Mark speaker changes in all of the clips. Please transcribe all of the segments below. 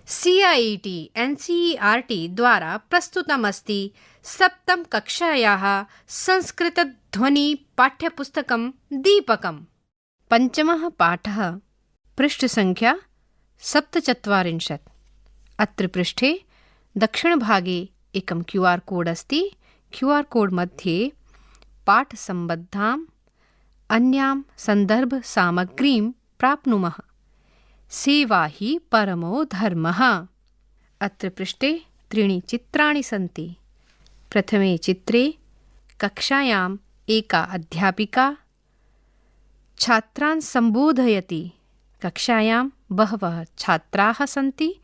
Speaker 1: CIET NCERT द्वारा प्रस्तुतमस्ति सप्तमकक्षायाः संस्कृतध्वनिपाठ्यपुस्तकं दीपकम्। पञ्चमः पाठः पृष्ठसङ्ख्या 47। अत्र पृष्ठे दक्षिणभागे एकं QR कोड् अस्ति। QR कोड् मध्ये पाठसम्बद्धाम् अन्यां सन्दर्भसामग्रीं प्राप्नुमः। सेवा हि परमो धर्मः। अत्र पृष्ठे 3 चित्राणि सन्ति। प्रथमे चित्रे कक्षायाम् एका अध्यापिका छात्रान् सम्बोधयति। कक्षायां बहवः छात्राः सन्ति।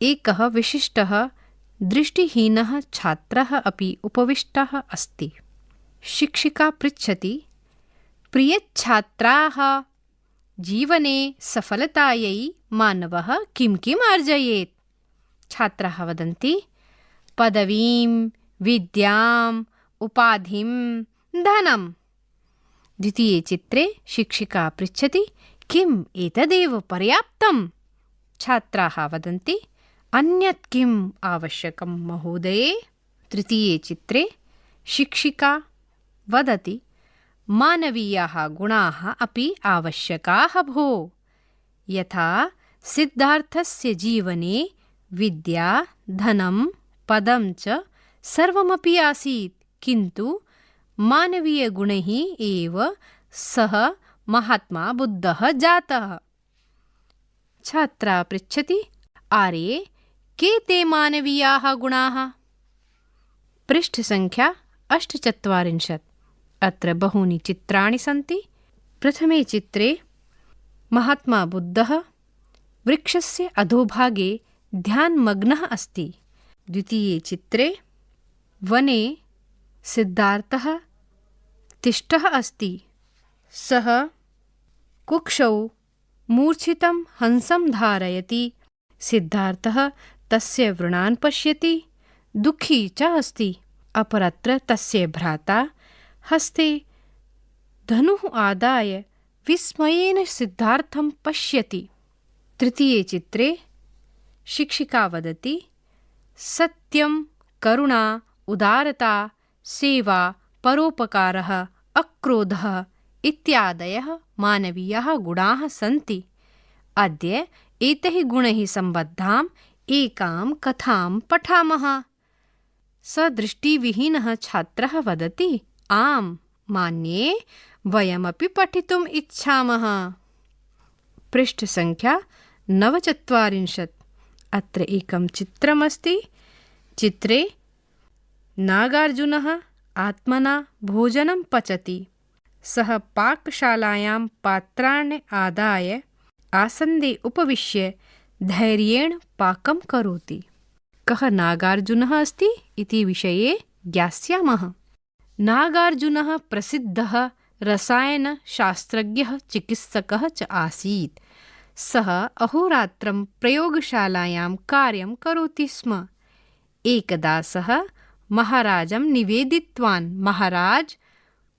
Speaker 1: एकः विशिष्टः दृष्टिहीनः छात्रः अपि उपविष्टः अस्ति। शिक्षिका पृच्छति, प्रियछात्राः, जीवने सफलतायै मानवः किं किम् अर्जयेत्? छात्राः वदन्ति, पदवीं, विद्याम्, उपाधिं, धनम्। द्वितीये चित्रे शिक्षिका पृच्छति, किम् एतदेव पर्याप्तम्? छात्राः वदन्ति, अन्यत् किम् आवश्यकं महोदये? तृतीये चित्रे शिक्षिका वदति, मानवीयाः गुणाः अपि आवश्यकाः भो। यथा सिद्धार्थस्य जीवने विद्या, धनं, पदं च सर्वमपि आसीत्, किन्तु मानवीयगुणैः एव सः महात्मा बुद्धः जातः। छात्रा पृच्छति, आर्ये के ते मानवीयाः गुणाः? पृष्ठसङ्ख्या 48। अत्र बहूनि चित्राणि सन्ति। प्रथमे चित्रे महात्मा बुद्धः वृक्षस्य अधोभागे ध्यानमग्नः अस्ति। द्वितीये चित्रे वने सिद्धार्थः तिष्ठः अस्ति। सः कुक्षौ मूर्छितं हंसं धारयति। सिद्धार्थः तस्य व्रणान् पश्यति, दुःखी च अस्ति। अपरत्र तस्य भ्राता हस्ते धनुः आदाय विस्मयेन सिद्धार्थं पश्यति। तृतीये चित्रे शिक्षिका वदति, सत्यं, करुणा, उदारता, सेवा, परोपकारः, अक्रोधः इत्यादयः मानवीयाः गुणाः सन्ति। अद्य एतैः गुणैः सम्बद्धाम् एकां कथां पठामः। स दृष्टिविहीनः छात्रः वदति, आम् मान्ये, वयमपि पठितुम् इच्छामः। पृष्ठसङ्ख्या 49। अत्र एकं चित्रमस्ति। चित्रे नागार्जुनः आत्मना भोजनं पचति। सः पाकशालायां पात्राणि आदाय आसन्दे उपविश्य धैर्येण पाकं करोति। कः नागार्जुनः अस्ति इति विषये ज्ञास्यामः। नागार्जुनः प्रसिद्धः रसायनशास्त्रज्ञः, चिकित्सकः च आसीत्। सः अहोरात्रं प्रयोगशालायां कार्यं करोति स्म। एकदा सः महाराजं निवेदितवान्, महाराज,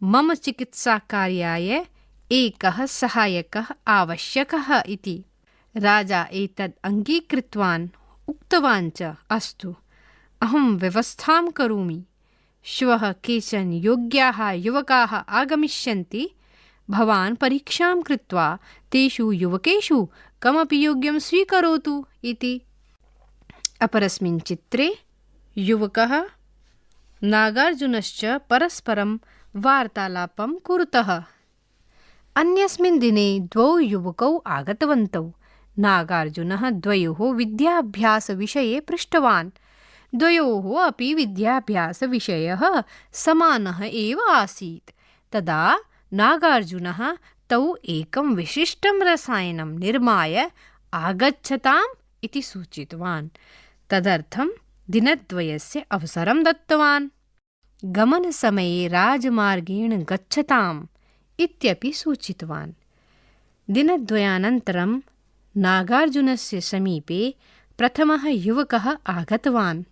Speaker 1: मम चिकित्साकार्याय एकः सहायकः आवश्यकः इति। राजा एतद् अङ्गीकृतवान्, उक्तवान् च, अस्तु, अहं व्यवस्थां करोमि। श्वः केचन योग्याः युवकाः आगमिष्यन्ति। भवान् परीक्षां कृत्वा तेषु युवकेषु कमपि योग्यं स्वीकरोतु इति। अपरस्मिन् चित्रे युवकः नागार्जुनश्च परस्परं वार्तालापं कुरुतः। अन्यस्मिन् दिने द्वौ युवकौ आगतवन्तौ। नागार्जुनः द्वयोः विद्याभ्यासविषये पृष्टवान्। द्वयोः अपि विद्याभ्यासविषयः समानः एव आसीत्। तदा नागार्जुनः तौ एकं विशिष्टं रसायनं निर्माय आगच्छताम् इति सूचितवान्। तदर्थं दिनद्वयस्य अवसरं दत्तवान्। गमनसमये राजमार्गेण गच्छताम् इत्यपि सूचितवान्। दिनद्वयानन्तरं नागार्जुनस्य समीपे प्रथमः युवकः आगतवान्।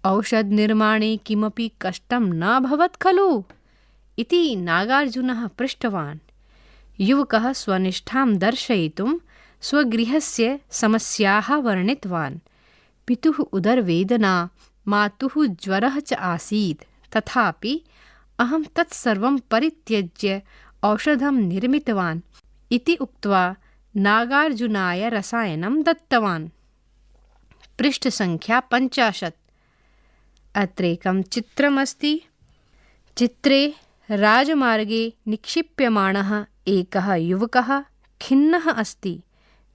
Speaker 1: औषधनिर्माणे किमपि कष्टं न भवत् खलु इति नागार्जुनः पृष्टवान्। युवकः स्वनिष्ठां दर्शयितुं स्वगृहस्य समस्याः वर्णितवान्। पितुः उदरवेदना, मातुः ज्वरः च आसीत्, तथापि अहं तत्सर्वं परित्यज्य औषधं निर्मितवान् इति उक्त्वा नागार्जुनाय रसायनं दत्तवान्। पृष्ठसङ्ख्या 50। अत्रेकं चित्रमस्ति। चित्रे राजमार्गे निक्षिप्यमाणः एकः युवकः खिन्नः अस्ति।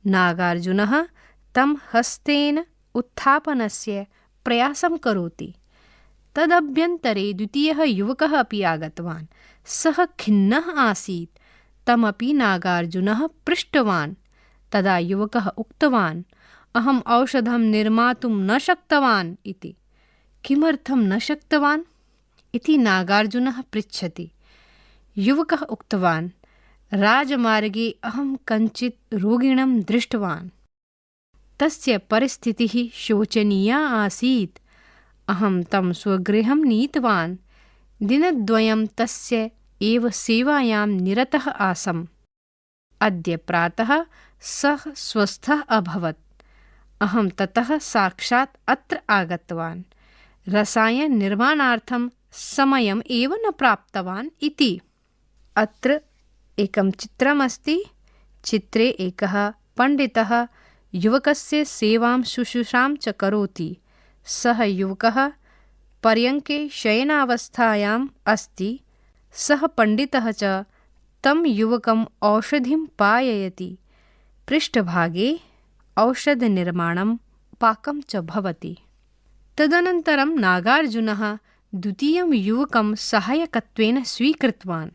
Speaker 1: नागार्जुनः तं हस्तेन उत्थापनस्य प्रयासं करोति। तदभ्यन्तरे द्वितीयः युवकः अपि आगतवान्। सः खिन्नः आसीत्। तमपि नागार्जुनः पृष्टवान्। तदा युवकः उक्तवान्, अहम् औषधं निर्मातुं न शक्तवान् इति। किमर्थं न शक्तवान् इति नागार्जुनः पृच्छति। युवकः उक्तवान्, राजमार्गे अहं कञ्चित् रोगिणं दृष्टवान्। तस्य परिस्थितिः शोचनीया आसीत्। अहं तं स्वगृहं नीतवान्। दिनद्वयं तस्य एव सेवायां निरतः आसम्। अद्य प्रातः सः स्वस्थः अभवत्। अहं ततः साक्षात् अत्र आगतवान्। रसायननिर्माणार्थं समयम् एव न प्राप्तवान् इति। अत्र एकं चित्रमस्ति। चित्रे एकः पण्डितः युवकस्य सेवां शुश्रूषां च करोति। सः युवकः पर्यङ्के शयनावस्थायाम् अस्ति। सः पण्डितः च तं युवकम् औषधिं पाययति। पृष्ठभागे औषधनिर्माणं पाकं च भवति। तदनन्तरं नागार्जुनः द्वितीयं युवकं सहायकत्वेन स्वीकृतवान्।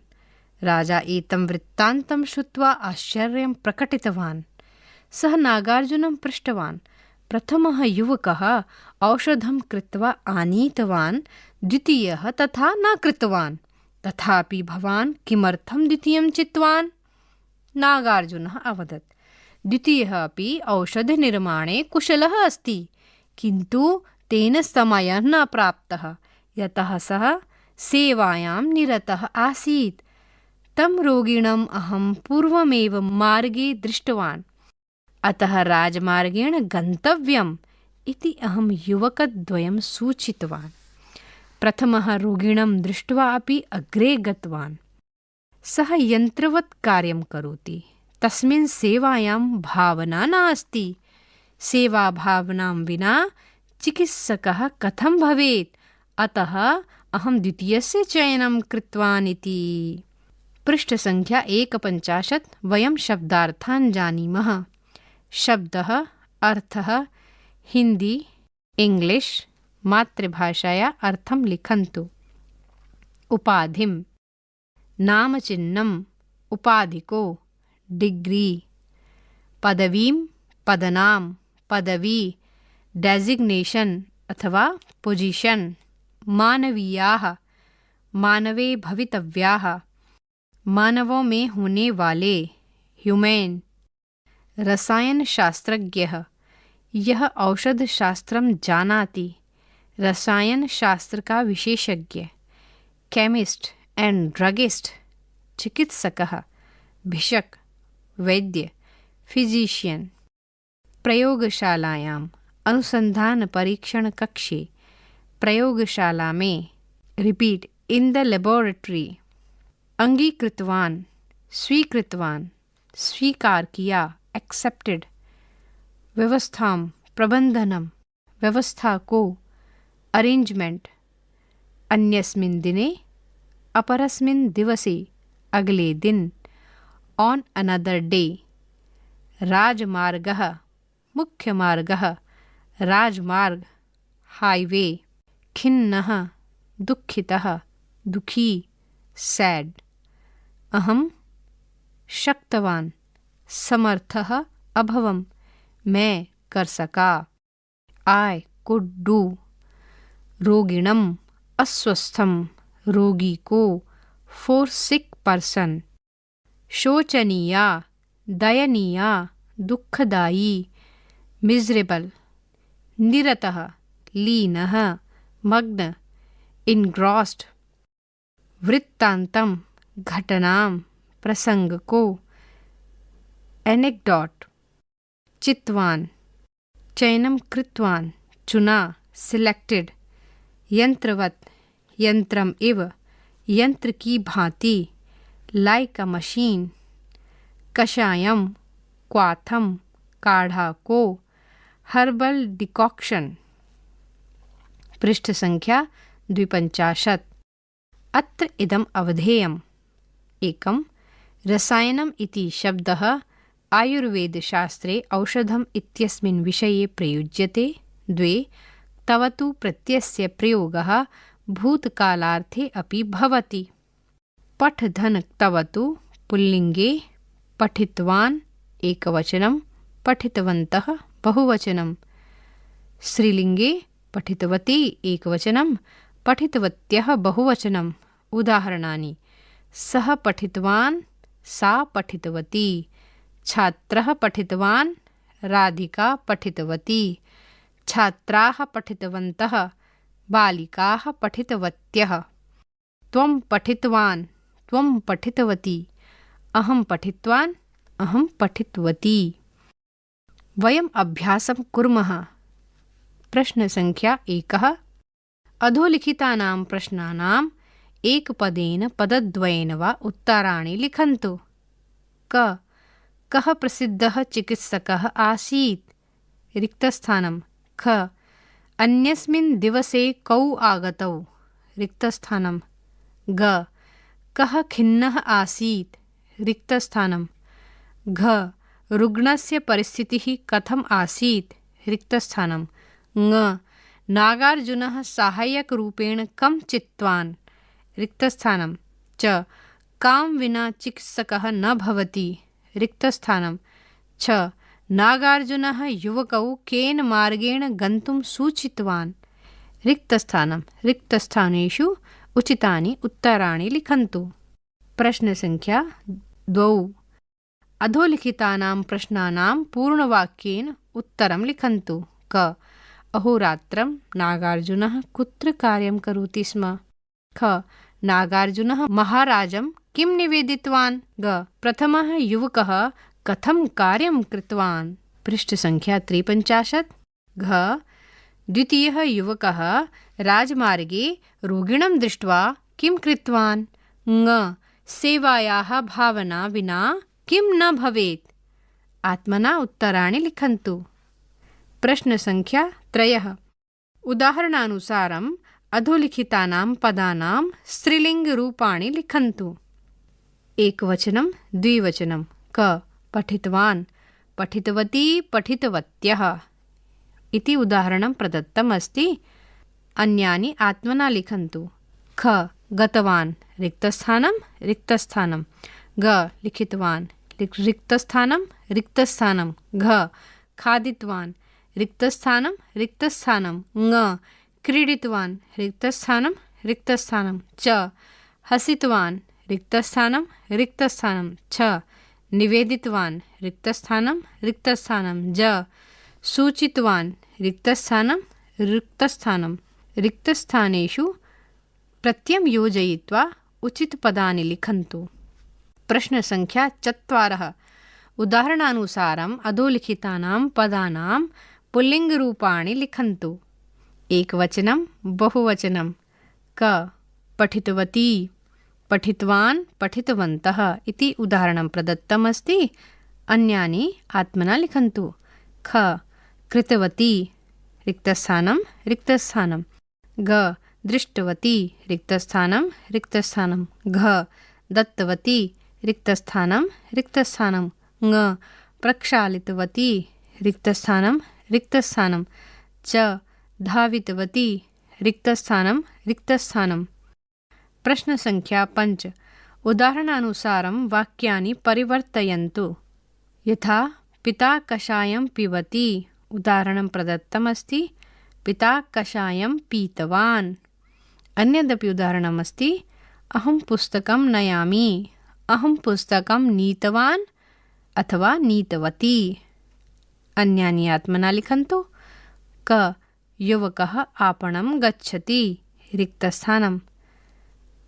Speaker 1: राजा एतं वृत्तान्तं श्रुत्वा आश्चर्यं प्रकटितवान्। सः नागार्जुनं पृष्टवान्, प्रथमः युवकः औषधं कृत्वा आनीतवान्, द्वितीयः तथा न कृतवान्, तथापि भवान् किमर्थं द्वितीयं चितवान्? नागार्जुनः अवदत्, द्वितीयः अपि औषधनिर्माणे कुशलः अस्ति, किन्तु तेन समयः न प्राप्तः, यतः सः सेवायां निरतः आसीत्। तं रोगिणम् अहं पूर्वमेव मार्गे दृष्टवान्, अतः राजमार्गेण गन्तव्यम् इति अहं युवकद्वयं सूचितवान्। प्रथमः रोगिणं दृष्ट्वा अपि अग्रे गतवान्। सः यन्त्रवत् कार्यं करोति। तस्मिन् सेवायां भावना नास्ति। सेवाभावनां विना चिकित्सकः कथं भवेत्? अतः अहं द्वितीयस्य चयनं कृतवान् इति। पृष्ठसङ्ख्या 51। वयं शब्दार्थान् जानीमः। शब्दः अर्थः हिंदी इंग्लिश मातृभाषाया अर्थं लिखन्तु। उपाधिं नामचिह्नम् उपाधिको डिग्री पदवीं पदनाम पदवी डेजिग्नेशन अथवा पोजीशन मानवीयाः मानवे भवितव्याः मानवों में होने वाले ह्यूमन रसायन शास्त्रज्ञः यह औषध शास्त्रम जानाति रसायन शास्त्र का विशेषज्ञ केमिस्ट एंड ड्रगिस्ट चिकित्सकः भिषक वैद्य फिजिशियन प्रयोगशालायां अनुसंधान परीक्षण कक्षे प्रयोगशाला में रिपीट इन द लेबोरेटरी अंगीकृतवान स्वीकृतवान स्वीकार किया एक्सेप्टेड व्यवस्थां प्रबंधनम व्यवस्था को अरेंजमेंट अन्यस्मिन् दिने अपरस्मिन् दिवसे अगले दिन ऑन अनदर डे राजमार्गः मुख्यमार्गः राजमार्ग हाईवे खिन्नः दुःखितः दुखी सैड अहं शक्तवान समर्थः अभवम मैं कर सका आई कुड डू रोगिणम अस्वस्थम रोगी को फॉर सिक पर्सन शोचनीया दयनीया दुःखदायी मिजरेबल निरतः लीनः मग्न इनग्रॉस्ड वृत्तांतम घटनाम प्रसंग को एनेक्डोट चित्वान्, चयनं कृत्वान्, चुना, सिलेक्टेड, यंत्रवत्, यंत्रम इव, यंत्र की भांति, लाइक अ मशीन, कषायम, क्वाथम, काढ़ा को, हर्बल डिकॉक्शन। पृष्ठ संख्या 52। अत्र इदम् अवधेयम्। एकं, रसायनम् इति शब्दः आयुर्वेदशास्त्रे औषधम् इत्यस्मिन् विषये प्रयुज्यते। 2, तव तु प्रत्ययस्य प्रयोगः भूतकालार्थे अपि भवति। पठधन् तव तु पुल्लिङ्गे, पठितवान् एकवचनं, पठितवन्तः बहुवचनं। स्त्रीलिङ्गे पठितवती एकवचनं, पठितवत्यः बहुवचनम्। उदाहरणानि: सः पठितवान्, सा पठितवती, छात्रः पठितवान्, राधिका पठितवती, छात्राः पठितवन्तः, बालिकाः पठितवत्यः। त्वं पठितवान्, त्वं पठितवती, अहं पठितवान्, अहं पठितवती। वयम् अभ्यासं कुर्मः। प्रश्न संख्या 1। अधोलिखितानां प्रश्नानां एकपदेन पदद्वयेन वा उत्तराणि लिखन्तु। कः प्रसिद्धः चिकित्सकः आसीत्? रिक्तस्थानं। ख, अन्यस्मिन् दिवसे कौ आगतौ? रिक्तस्थानं। ग, कः खिन्नः आसीत्? रिक्तस्थानं। घ, रुग्णस्य परिस्थितिः कथम् आसीत्? रिक्तस्थानं। ङ, नागार्जुनः सहायकरूपेण कं चित्वान्? रिक्तस्थानं। च, कां विना चिकित्सकः न भवति? रिक्तस्थानं। छ, नागार्जुनः युवकौ केन मार्गेण गन्तुं सूचितवान्? रिक्तस्थानं। रिक्तस्थानेषु उचितानि उत्तराणि लिखन्तु। प्रश्न संख्या 2। अधोलिखितानां प्रश्नानां पूर्णवाक्येन उत्तरं लिखन्तु। क, अहोरात्रं नागार्जुनः कुत्र कार्यं करोति स्म? ख, नागार्जुनः महाराजं किं निवेदितवान्? ग, प्रथमः युवकः कथं कार्यं कृतवान्? पृष्ठ संख्या 53। घ, द्वितीयः युवकः राजमार्गे रोगिणं दृष्ट्वा किं कृतवान्? ङ, सेवायाः भावना विना किं न भवेत्? आत्मना उत्तराणि लिखन्तु। प्रश्न संख्या 3। उदाहरणानुसारम् अधोलिखितानां पदानां स्त्रीलिङ्गरूपाणि लिखन्तु। एकवचनं, द्विवचनं। क, पठितवान्, पठितवती, पठितवत्यः इति उदाहरणं प्रदत्तम् अस्ति। अन्यानि आत्मना लिखन्तु। ख, गतवान्, रिक्तस्थानं, रिक्तस्थानं। ग, लिखितवान्, रिक्तस्थानं, रिक्तस्थानं। घ, खादितवान्, रिक्तस्थानं, रिक्तस्थानं। ङ, क्रीडितवान्, रिक्तस्थानं, रिक्तस्थानं। च, हसितवान्, रिक्तस्थानं, रिक्तस्थानं। छ, निवेदितवान्, रिक्तस्थानं, रिक्तस्थानं। ज, सूचितवान्, रिक्तस्थानं, रिक्तस्थानं। रिक्तस्थानेषु प्रत्ययं योजयित्वा उचितपदानि लिखन्तु। प्रश्न संख्या 4। उदाहरणानुसारम् अधोलिखितानां पदानां पुल्लिङ्गरूपाणि लिखन्तु। एकवचनं, बहुवचनं। क, पठितवती, पठितवान्, पठितवन्तः इति उदाहरणं प्रदत्तम् अस्ति। अन्यानि आत्मना लिखन्तु। ख, कृतवती, रिक्तस्थानं, रिक्तस्थानं। ग, दृष्टवती, रिक्तस्थानं, रिक्तस्थानं। घ, दत्तवती, रिक्तस्थानं, रिक्तस्थानं। ङ, प्रक्षालितवती, रिक्तस्थानं, रिक्तस्थानं। च, धावितवती, रिक्तस्थानं, रिक्तस्थानं। प्रश्न संख्या 5। उदाहरणानुसारं वाक्यानि परिवर्तयन्तु। यथा पिता कषायं पिबति। उदाहरणं प्रदत्तम् अस्ति। पिता कषायं पीतवान्। अन्यदपि उदाहरणम् अस्ति। अहं पुस्तकं नयामि, अहं पुस्तकं नीतवान् अथवा नीतवती। अन्यानि आत्मना लिखन्तु। क, युवकः आपणं गच्छति, रिक्तस्थानं।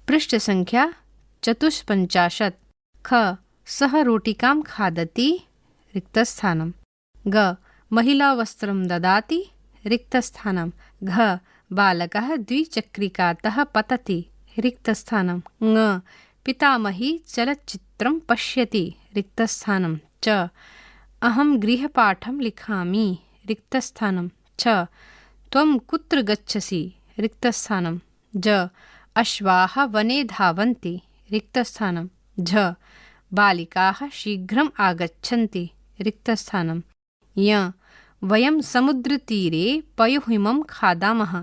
Speaker 1: पृष्ठ संख्या 54। ख, सः रोटिकां खादति, रिक्तस्थानं। ग महिलावस्त्रं ददाति रिक्तस्थानं घ बालकः द्विचक्रिकातः पतति रिक्तस्थानं ङ पितामही चलच्चित्रं पश्यति रिक्तस्थानं च अहं गृहपाठं लिखामि रिक्तस्थानं छ त्वं कुत्र गच्छसि रिक्तस्थानं ज अश्वाः वने धावन्ति रिक्तस्थानं झ बालिकाः शीघ्रम् आगच्छन्ति रिक्तस्थानं य वयं समुद्रतीरे पयोहिमं खादामः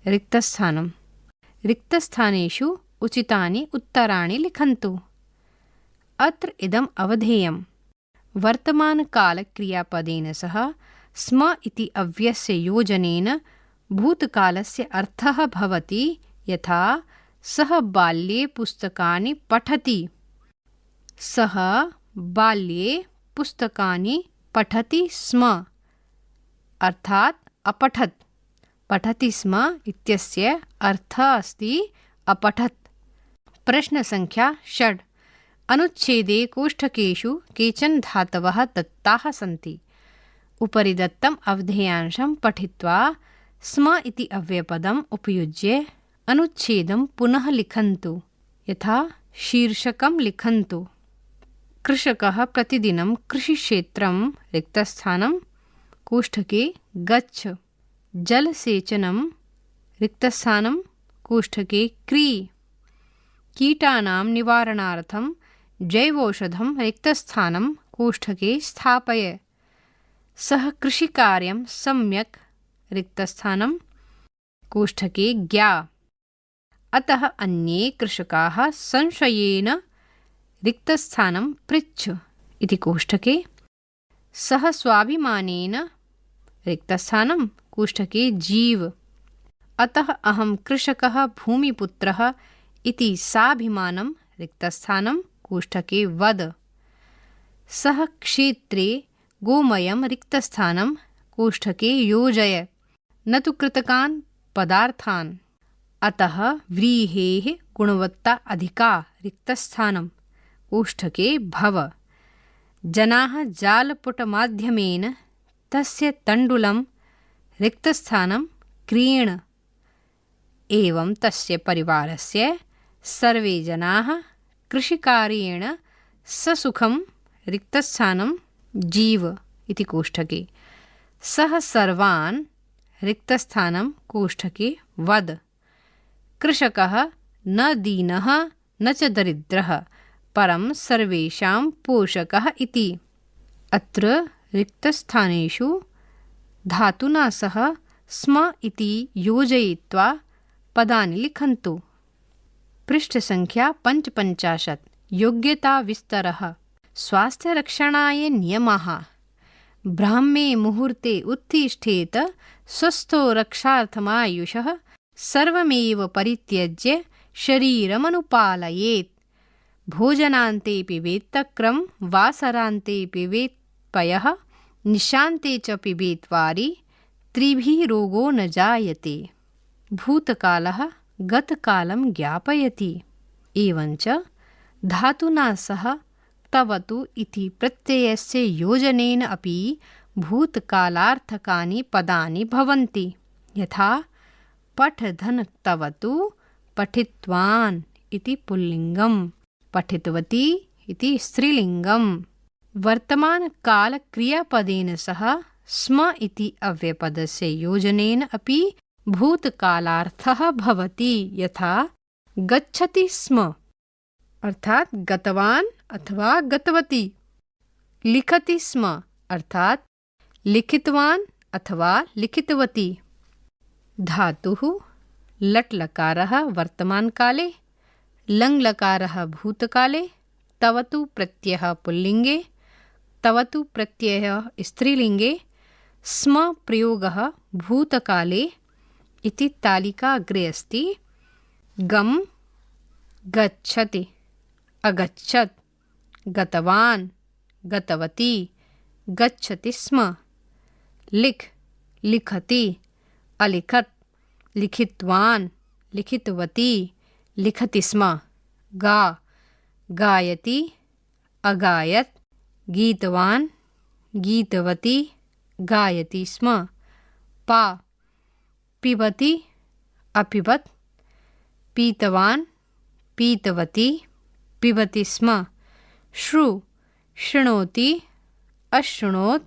Speaker 1: रिक्तस्थानं रिक्तस्थानेषु उचितानि उत्तराणि लिखन्तु। अत्र इदम् अवधेयं वर्तमानकालक्रियापदेन सह स्म इति अव्ययस्य योजनेन भूतकालस्य अर्थः भवति यथा सः बाल्ये पुस्तकानि पठति। सः बाल्ये पुस्तकानि पठति स्म अर्थात् अपठत्। पठति स्म इत्यस्य अर्थः अस्ति अपठत्। प्रश्नसङ्ख्या 6 अनुच्छेदे कोष्ठकेषु केचन धातवः दत्ताः सन्ति। उपरि दत्तम् अवधेयांशं पठित्वा स्म इति अव्ययपदम् उपयुज्य अनुच्छेदं पुनः लिखन्तु। यथा शीर्षकं लिखन्तु। कृषकः प्रतिदिनं कृषिक्षेत्रं रिक्तस्थानं कोष्ठके गच्छ। जलसेचनं रिक्तस्थानं कोष्ठके क्री। कीटानां निवारणार्थं जैवौषधं रिक्तस्थानं कोष्ठके स्थापय। सः कृषिकार्यं सम्यक् रिक्तस्थानं कोष्ठके ज्ञा। अतः अन्ये कृषकाः संशयेन रिक्तस्थानं पृच्छ इति कोष्ठके। सः स्वाभिमानेन रिक्तस्थानं कोष्ठके जीव। अतः अहं कृषकः भूमिपुत्रः इति साभिमानं रिक्तस्थानं कोष्ठके वद। सः क्षेत्रे गोमयं रिक्तस्थानं कोष्ठके योजय न तु कृतकान् पदार्थान्। अतः व्रीहेः गुणवत्ता अधिका रिक्तस्थानं कोष्ठके भव। जनाः जालपुटमाध्यमेन तस्य तण्डुलं रिक्तस्थानं क्रीण। एवं तस्य परिवारस्य सर्वे जनाः कृषिकार्येण ससुखं रिक्तस्थानं जीव इति कोष्ठके। सः सर्वान् रिक्तस्थानं कोष्ठके वद। कृषकः न दीनः न च दरिद्रः परं सर्वेषां पोषकः इति। अत्र रिक्तस्थानेषु धातुना सह स्म इति योजयित्वा पदानि लिखन्तु। पृष्ठसङ्ख्या 55 योग्यताविस्तरः। स्वास्थ्यरक्षणाय नियमाः। ब्राह्मे मुहूर्ते उत्तिष्ठेत स्वस्थो रक्षार्थमायुषः सर्वमेव परित्यज्य शरीरमनुपालयेत्। भोजनान्ते पिबेत् तक्रं वासरान्ते पिबेत् पयः निशान्ते च पिबेत् वारि त्रिभिः रोगो न जायते। भूतकालः गतकालं ज्ञापयति। एवञ्च धातुना सह तवतु इति प्रत्ययस्य योजनेन अपि भूतकालार्थकानि पदानि भवन्ति। यथा पठधन् तवतु पठित्वान् इति पुल्लिङ्गं पठितवती इति स्त्रीलिङ्गं। वर्तमानकालक्रियापदेन सह स्म इति अव्ययपदस्य योजनेन अपि भूतकालार्थः भवति। यथा गच्छति स्म अर्थात् गतवान् अथवा गतवती। लिखति स्म अर्थात् लिखितवान् अथवा लिखितवती। धातुः लट्लकारः वर्तमानकाले, लङ्लकारः भूतकाले, तवतु प्रत्ययः पुल्लिङ्गे, तवतु प्रत्ययः स्त्रीलिङ्गे, स्म प्रयोगः भूतकाले इति तालिका अग्रे अस्ति। गम गच्छति, अगच्छत्, गतवान्, गतवती, गच्छति स्म। लिख, लिखति, अलिखत्, लिखितवान्, लिखितवती, लिखति स्म। गा, गायति, अगायत्, गीतवान्, गीतवती, गायति स्म। पा पिबति अपिबत्, पीतवान् पीतवती पिबति स्म। श्रु शृणोति अशृणोत्,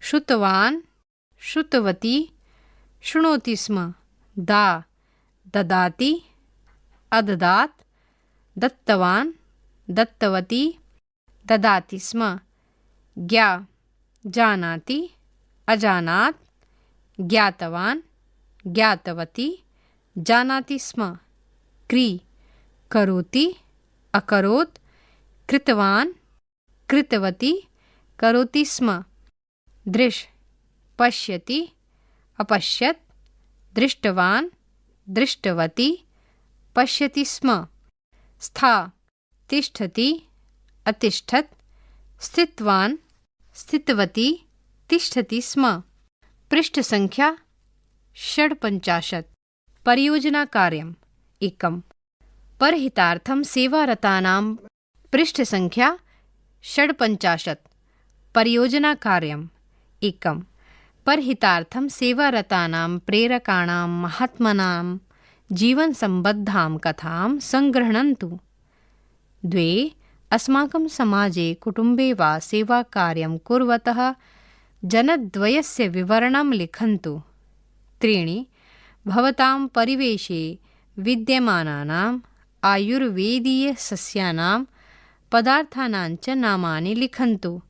Speaker 1: श्रुतवान् श्रुतवती शृणोति स्म। दा ददाति अददात्, दत्तवान् दत्तवती ददाति स्म। ज्ञा जानाति अजानात्, ज्ञातवान् ज्ञातवती जानाति स्म। क्री करोति अकरोत्, कृतवान् कृतवती करोति स्म। दृश् पश्यति अपश्यत्, दृष्टवान् दृष्टवती पश्यति स्म। स्था तिष्ठति अतिष्ठत्, स्थितवान् स्थितवती तिष्ठति स्म। पृष्ठ संख्या 46। परियोजना कार्यम् 1। परहितार्थं सेवारतानां पृष्ठ संख्या 46। परियोजना कार्यम् 1। परहितार्थं सेवारतानां प्रेरकाणां महात्मनां जीवनसम्बद्धां कथां सङ्गृह्णन्तु। 2। अस्माकं समाजे कुटुम्बे वा सेवाकार्यं कुर्वतः जनद्वयस्य विवरणं लिखन्तु। 3। भवतां परिवेशे विद्यमानानाम् आयुर्वेदीयसस्यानां पदार्थानां च नामानि लिखन्तु।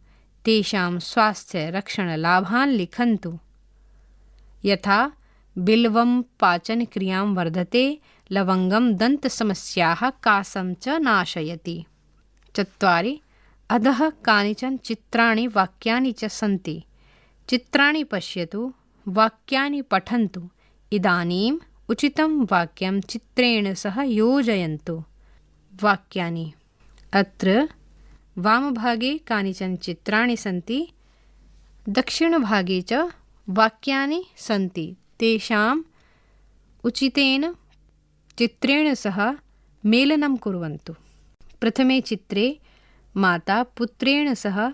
Speaker 1: तेषां स्वास्थ्यरक्षणलाभान् लिखन्तु। यथा बिल्वं पाचनक्रियां वर्धते, लवङ्गं दन्तसमस्याः कासं च नाशयति। 4। अधः कानिचन चित्राणि वाक्यानि च सन्ति। चित्राणि पश्यतु, वाक्यानि पठन्तु। इदानीम् उचितं वाक्यं चित्रेण सह योजयन्तु। वाक्यानि। अत्र वामभागे कानिचन चित्राणि सन्ति, दक्षिणभागे च वाक्यानि सन्ति। तेषाम् उचितेन चित्रेण सह मेलनं कुर्वन्तु। प्रथमे चित्रे माता पुत्रेण सह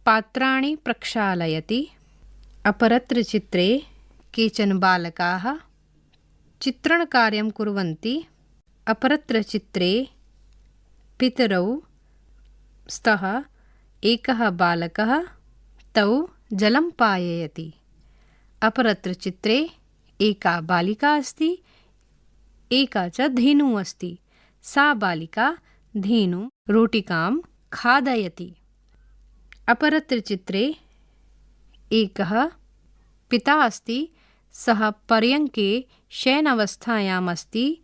Speaker 1: पात्राणि प्रक्षालयति। अपरत्र चित्रे केचन बालकाः चित्रणकार्यं कुर्वन्ति। अपरत्र चित्रे पितरौ स्तः एकः बालकः तौ जलं पाययति। अपरत्र चित्रे एका बालिका अस्ति, एका च धेनुः अस्ति। सा बालिका धेनुं रोटिकां खादयति। अपरत्र चित्रे एकः पिता अस्ति, सः पर्यङ्के शयनावस्थायाम् अस्ति।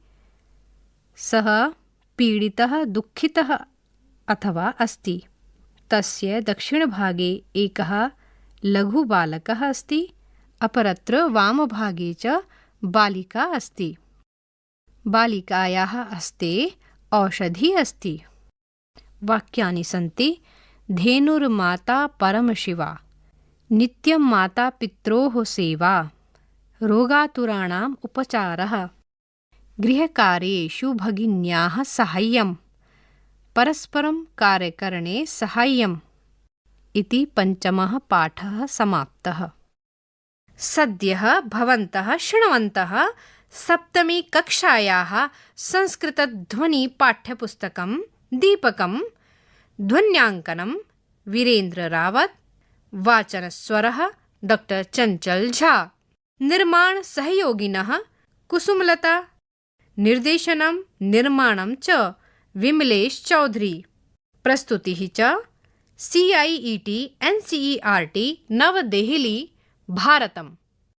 Speaker 1: सः पीडितः दुःखितः अथवा अस्ति। तस्य दक्षिणभागे एकः लघुबालकः अस्ति। अपरत्र वामभागे च बालिका अस्ति। बालिकायाः हस्ते औषधि अस्ति। वाक्यानि सन्ति। धेनुर्माता परमशिवा, नित्यं माता पित्रोः सेवा, रोगातुराणाम् उपचारः, गृहकार्येषु भगिन्याः साहाय्यं, परस्परं कार्यकरणे साहाय्यम् इति 5मः पाठः समाप्तः। सद्यः भवन्तः शृण्वन्तः 7मी कक्षायाः संस्कृतध्वनिपाठ्यपुस्तकं दीपकं, ध्वन्याङ्कनं वीरेन्द्र रावत्, वाचनस्वरः डॉ चंचल झा, निर्माण सहयोगिनः कुसुमलता, निर्देशनं निर्माणं च विमलेश चौधरी, प्रस्तुतिः च CIET NCERT नवदेहली, भारतम्।